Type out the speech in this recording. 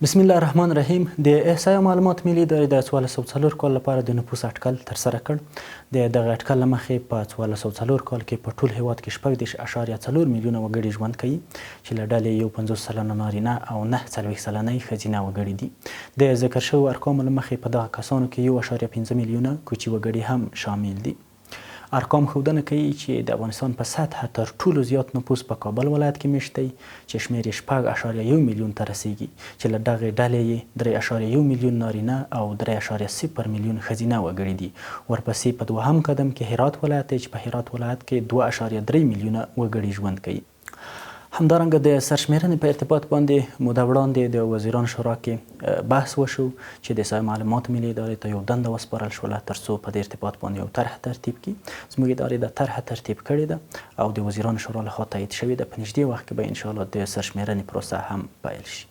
بسم الله الرحمن الرحیم. د احصایې معلومات ملي ادارې د 1404 کال لپاره د نفوس اټکل ترسره کړ. د دغه اټکل له مخې په 1404 کال کې په ټول هیواد کې 14.4 میلیونه وګړي ژوند کوي چې له ډلې 51 سلنه نارینه او 49 سلنه ښځینه وګړي دي. د ذکر شویو ارقامو له مخې په دغه کسانو کې 1.5 میلیونه کوچي وګړي هم شامل دي. ارقام ښودنه کوي چې د افغانستان په سطحه تر ټولو زیات نفوس په کابل ولایت کې میشت دی چې شمېر یې 6.1 میلیون ته رسیږي چې له دغې ډلې یې 3.1 میلیون نارینه او 3.0 میلیون ښځینه وګړي دي. ورپسې په دوهم قدم کې هرات ولایت دی چې په هرات ولایت کې 2.3 میلیونه وګړي ژوند کوي. همدارنګه د سرشمېرنې په ارتباط باندې موده وړاندې د وزیرانو شورا کې بحث وشو چې د احصایې معلومات ملي ادارې ته یو دنده وسپارل شوله تر څو په دې ارتباط باندې یو طرحه ترتیب کړي. زموږ ادارې دا طرحه ترتیب کړې ده او د وزیرانو شورا لخوا تایید شوې ده. په نږدې وخت کې به انشاءالله د سرشمېرنې پروسه هم پیل شي.